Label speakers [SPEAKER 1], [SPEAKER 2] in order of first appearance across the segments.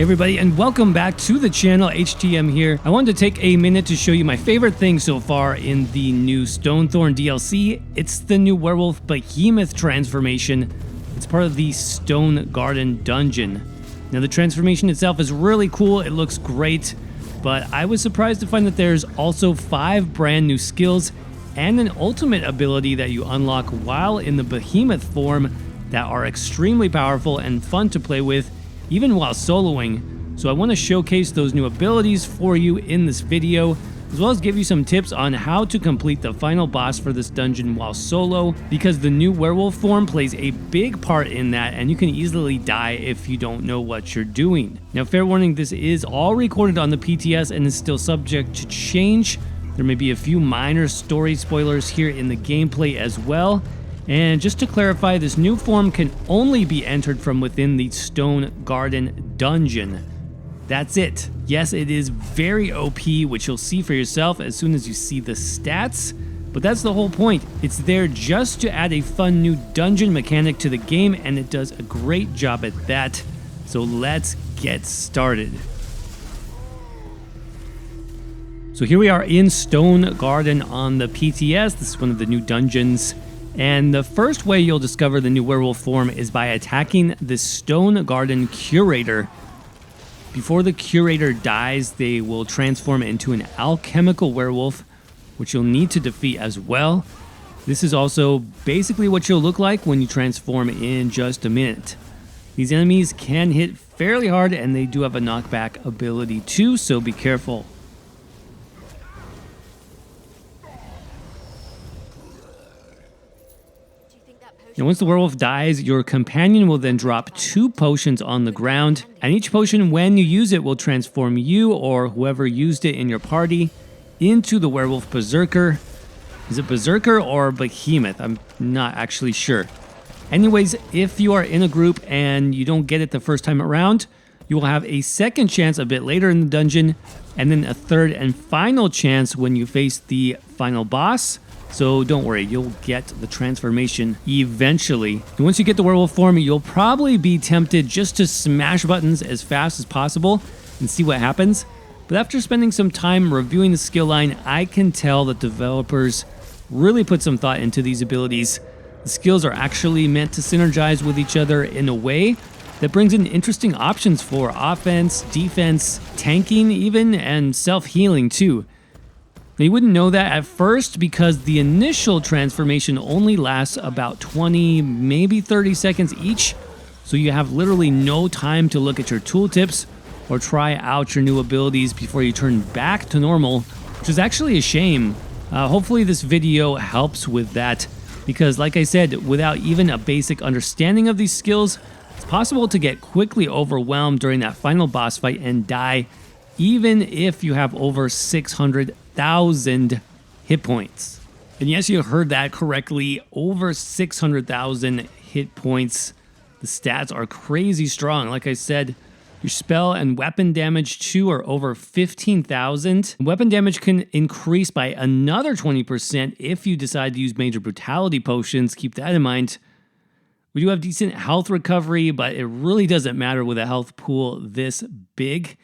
[SPEAKER 1] Hey everybody, and welcome back to the channel. HTM here. I wanted to take a minute to show you my favorite thing so far in the new Stonethorn DLC. It's the new Werewolf Behemoth transformation. It's part of the Stone Garden dungeon. Now the transformation itself is really cool, it looks great, but I was surprised to find that there's also 5 brand new skills and an ultimate ability that you unlock while in the Behemoth form that are extremely powerful and fun to play with, even while soloing. So I want to showcase those new abilities for you in this video, as well as give you some tips on how to complete the final boss for this dungeon while solo, because the new werewolf form plays a big part in that, and you can easily die if you don't know what you're doing. Now, fair warning, this is all recorded on the PTS and is still subject to change. There may be a few minor story spoilers here in the gameplay as well. And just to clarify, this new form can only be entered from within the Stone Garden dungeon. That's it. Yes, it is very OP, which you'll see for yourself as soon as you see the stats. But that's the whole point. It's there just to add a fun new dungeon mechanic to the game, and it does a great job at that. So let's get started. So here we are in Stone Garden on the PTS. This is one of the new dungeons. And the first way you'll discover the new werewolf form is by attacking the Stone Garden Curator. Before the Curator dies, they will transform into an alchemical werewolf, which you'll need to defeat as well. This is also basically what you'll look like when you transform in just a minute. These enemies can hit fairly hard, and they do have a knockback ability too, so be careful. And once the werewolf dies, your companion will then drop 2 potions on the ground, and each potion, when you use it, will transform you or whoever used it in your party into the werewolf berserker. Is it berserker or behemoth? I'm not actually sure. Anyways, if you are in a group and you don't get it the first time around, you will have a second chance a bit later in the dungeon, and then a third and final chance when you face the final boss. So don't worry, you'll get the transformation eventually. And once you get the werewolf form, you'll probably be tempted just to smash buttons as fast as possible and see what happens. But after spending some time reviewing the skill line, I can tell that developers really put some thought into these abilities. The skills are actually meant to synergize with each other in a way that brings in interesting options for offense, defense, tanking even, and self-healing too. Now, you wouldn't know that at first because the initial transformation only lasts about 20, maybe 30 seconds each, so you have literally no time to look at your tooltips or try out your new abilities before you turn back to normal, which is actually a shame. Hopefully this video helps with that, because like I said, without even a basic understanding of these skills, it's possible to get quickly overwhelmed during that final boss fight and die, even if you have over 600,000 hit points. And yes, you heard that correctly, over 600,000 hit points. The stats are crazy strong. Like I said, your spell and weapon damage too are over 15,000. Weapon damage can increase by another 20% if you decide to use major brutality potions. Keep that in mind. We do have decent health recovery, but it really doesn't matter with a health pool this big.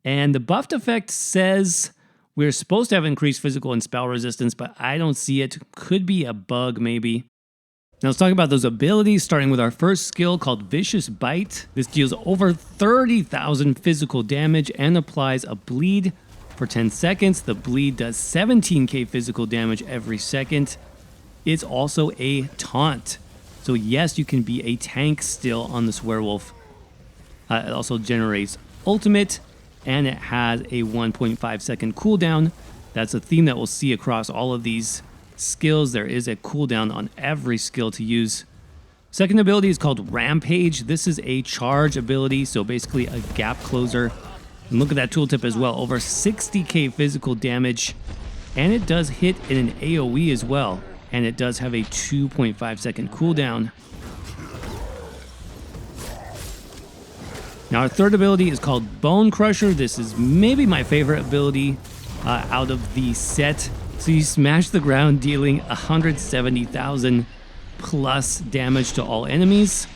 [SPEAKER 1] And the buffed effect says we're supposed to have increased physical and spell resistance, but I don't see it. Could be a bug, maybe. Now let's talk about those abilities, starting with our first skill called Vicious Bite. This deals over 30,000 physical damage and applies a bleed for 10 seconds. The bleed does 17k physical damage every second. It's also a taunt. So yes, you can be a tank still on this werewolf. It also generates ultimate, and it has a 1.5 second cooldown. That's a theme that we'll see across all of these skills. There is a cooldown on every skill to use. Second ability is called Rampage. This is a charge ability, so basically a gap closer. And look at that tooltip as well, over 60k physical damage, and it does hit in an AoE as well, and it does have a 2.5 second cooldown. Now our third ability is called Bone Crusher. This is maybe my favorite ability out of the set. So you smash the ground, dealing 170,000 plus damage to all enemies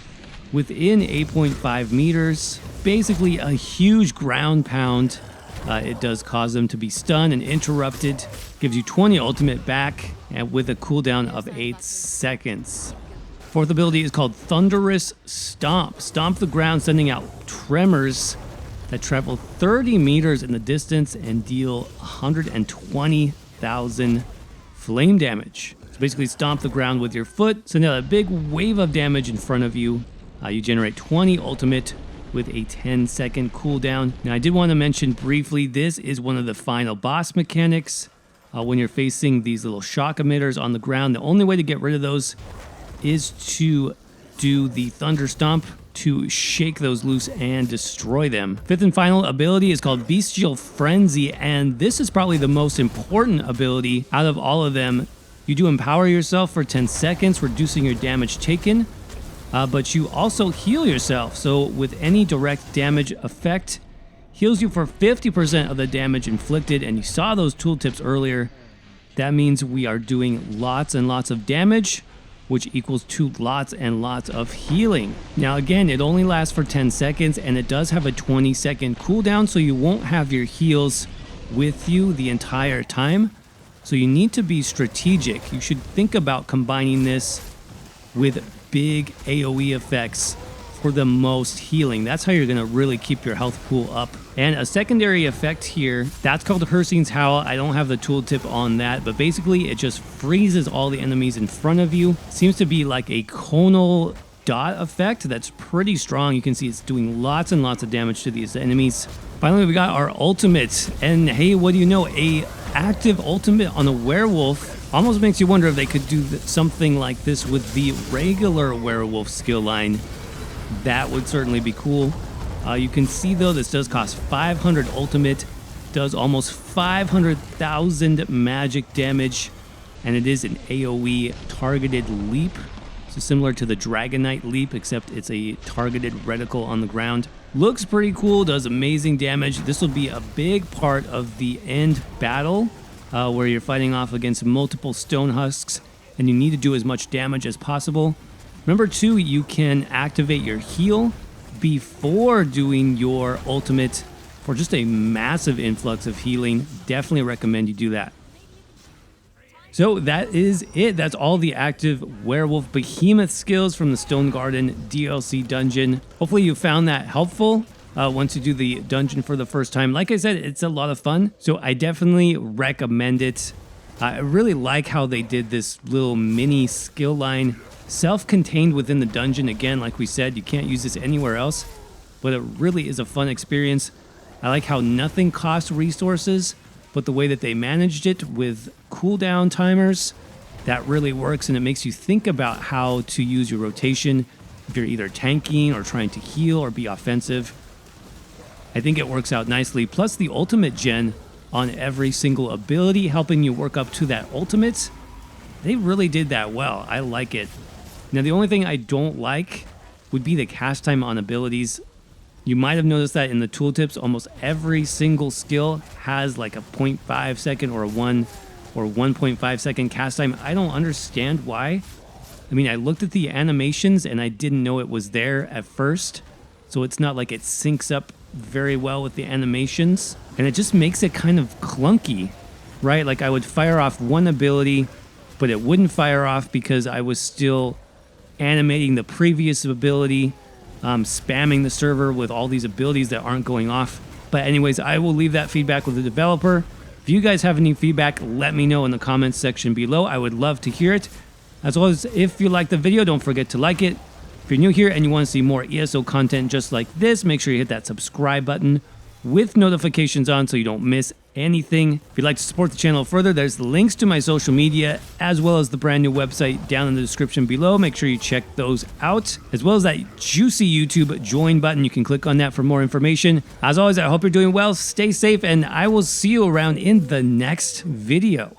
[SPEAKER 1] within 8.5 meters. basically a huge ground pound. It does cause them to be stunned and interrupted. Gives you 20 ultimate back and with a cooldown of 8 seconds. Fourth ability is called Thunderous Stomp. Stomp the ground, sending out tremors that travel 30 meters in the distance and deal 120,000 flame damage. So basically stomp the ground with your foot, send out a big wave of damage in front of you. You generate 20 ultimate with a 10-second cooldown. Now, I did want to mention briefly, this is one of the final boss mechanics. When you're facing these little shock emitters on the ground, the only way to get rid of those is to do the Thunder Stomp to shake those loose and destroy them. Fifth and final ability is called Beastial Frenzy, and this is probably the most important ability out of all of them. You do empower yourself for 10 seconds, reducing your damage taken. But you also heal yourself, so with any direct damage effect, heals you for 50% of the damage inflicted, and you saw those tooltips earlier. That means we are doing lots and lots of damage, which equals to lots and lots of healing. Now again, it only lasts for 10 seconds, and it does have a 20-second cooldown, so you won't have your heals with you the entire time. So you need to be strategic. You should think about combining this with big AoE effects for the most healing. That's how you're going to really keep your health pool up. And a secondary effect here, that's called Hircing's Howl. I don't have the tooltip on that, but basically it just freezes all the enemies in front of you. Seems to be like a conal dot effect that's pretty strong. You can see it's doing lots and lots of damage to these enemies. Finally, we got our ultimate, and hey, what do you know, a active ultimate on a werewolf. Almost makes you wonder if they could do something like this with the regular werewolf skill line. That would certainly be cool. You can see though, this does cost 500 ultimate, does almost 500,000 magic damage, and it is an AoE targeted leap. So similar to the Dragonite leap, except it's a targeted reticle on the ground. Looks pretty cool, does amazing damage. This will be a big part of the end battle. Where you're fighting off against multiple stone husks and you need to do as much damage as possible. Remember too, you can activate your heal before doing your ultimate for just a massive influx of healing. Definitely recommend you do that. So that is it. That's all the active Werewolf Behemoth skills from the Stone Garden DLC dungeon. Hopefully you found that helpful. Once you do the dungeon for the first time. Like I said, it's a lot of fun, so I definitely recommend it. I really like how they did this little mini skill line, self-contained within the dungeon. Again, like we said, you can't use this anywhere else, but it really is a fun experience. I like how nothing costs resources, but the way that they managed it with cooldown timers, that really works, and it makes you think about how to use your rotation if you're either tanking or trying to heal or be offensive. I think it works out nicely. Plus the ultimate gen on every single ability, helping you work up to that ultimate. They really did that well. I like it. Now, the only thing I don't like would be the cast time on abilities. You might have noticed that in the tooltips, almost every single skill has like a 0.5 second or a 1 or 1.5 second cast time. I don't understand why. I mean, I looked at the animations and I didn't know it was there at first. So it's not like it syncs up very well with the animations, and it just makes it kind of clunky, right? Like I would fire off one ability, but it wouldn't fire off because I was still animating the previous ability, spamming the server with all these abilities that aren't going off. But anyways, I will leave that feedback with the developer. If you guys have any feedback, let me know in the comments section below. I would love to hear it. As well as if you like the video, don't forget to like it. If you're new here and you want to see more ESO content just like this, make sure you hit that subscribe button with notifications on so you don't miss anything. If you'd like to support the channel further, there's links to my social media as well as the brand new website down in the description below. Make sure you check those out, as well as that juicy YouTube join button. You can click on that for more information. As always, I hope you're doing well, stay safe, and I will see you around in the next video.